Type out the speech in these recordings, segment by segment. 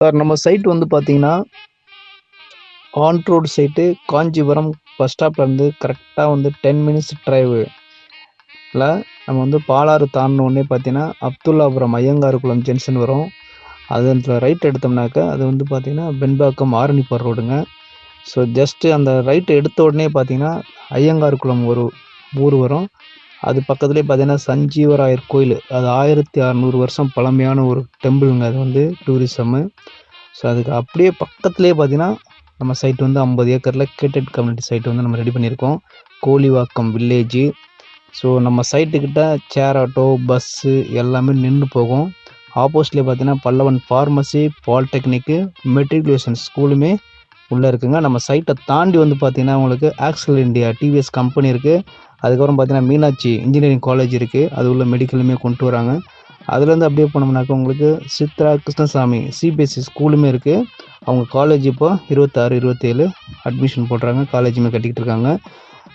Sir நம்ம side வந்து பார்த்தீங்கன்னா, on road side Kanchipuram bus ஸ்டாப்லேருந்து கரெக்டாக வந்து 10 மினிட்ஸ் டிரைவுல நம்ம வந்து பாலாறு தாண்டினோடனே பார்த்தீங்கன்னா, அப்துல்லாபுரம் ஐயங்கார்குளம் ஜங்ஷன் வரும். அதில் ரைட் எடுத்தோம்னாக்கா, அது வந்து பார்த்தீங்கன்னா, பெண்பாக்கம் ஆரணிப்பார் ரோடுங்க. ஸோ ஜஸ்ட்டு அந்த ரைட் எடுத்த உடனே பார்த்தீங்கன்னா, ஐயங்கார்குளம் ஒரு ஊர் வரும். அது பக்கத்துலேயே பார்த்தீங்கன்னா, சஞ்சீவராயர் கோயில். அது 1600 வருஷம் பழமையான ஒரு டெம்பிளுங்க. அது வந்து டூரிசம்மு. ஸோ அதுக்கு அப்படியே பக்கத்துலேயே பார்த்தீங்கன்னா, நம்ம சைட் வந்து 50 ஏக்கரில் கேட்டட் கம்யூனிட்டி சைட் வந்து நம்ம ரெடி பண்ணியிருக்கோம். கோலிவாக்கம் வில்லேஜு. ஸோ நம்ம சைட்டுக்கிட்ட ஷேர் ஆட்டோ, பஸ்ஸு எல்லாமே நின்று போகும். ஆப்போசிட்லேயே பார்த்தீங்கன்னா, பல்லவன் ஃபார்மசி, பாலிடெக்னிக்கு, மெட்ரிகுலேஷன் ஸ்கூலுமே உள்ளே இருக்குங்க. நம்ம சைட்டை தாண்டி வந்து பார்த்தீங்கன்னா, உங்களுக்கு ஆக்சல் இண்டியா டிவிஎஸ் கம்பெனி இருக்குது. அதுக்கப்புறம் பார்த்தீங்கன்னா, மீனாட்சி இன்ஜினியரிங் காலேஜ் இருக்குது. அது உள்ள மெடிக்கலுமே கொண்டு வராங்க. அதுலேருந்து அப்படியே போனோம்னாக்கா உங்களுக்கு சித்ரா கிருஷ்ணசாமி சிபிஎஸ்சி ஸ்கூலுமே இருக்குது. அவங்க காலேஜ் இப்போ 26, 27 அட்மிஷன் போடுறாங்க. காலேஜுமே கட்டிக்கிட்டு இருக்காங்க.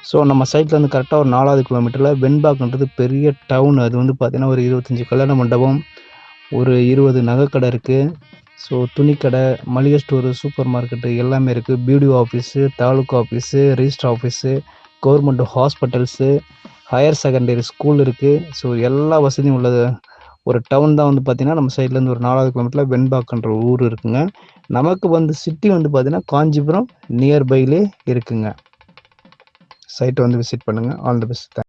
ஸோ நம்ம சைட்லேருந்து கரெக்டாக ஒரு 4வது கிலோமீட்டரில் வெண்பாக்கன்றது பெரிய டவுன். அது வந்து பார்த்தீங்கன்னா, ஒரு 25 கல்யாண மண்டபம், ஒரு 20 நகைக்கடை இருக்குது. ஸோ துணிக்கடை, மளிகை ஸ்டோரு, சூப்பர் மார்க்கெட்டு எல்லாமே இருக்குது. BDO office, taluka office, register office, government hospitals, higher secondary school இருக்குது. ஸோ எல்லா வசதியும் உள்ளது ஒரு டவுன் தான் வந்து பார்த்தீங்கன்னா, நம்ம சைட்லேருந்து ஒரு 4வது கிலோமீட்டரில் வெண்பாக்கன்ற ஊர் இருக்குங்க. நமக்கு வந்து சிட்டி வந்து பார்த்தீங்கன்னா, காஞ்சிபுரம் நியர்பைலே இருக்குங்க. சைட்டை வந்து விசிட் பண்ணுங்கள். All the best.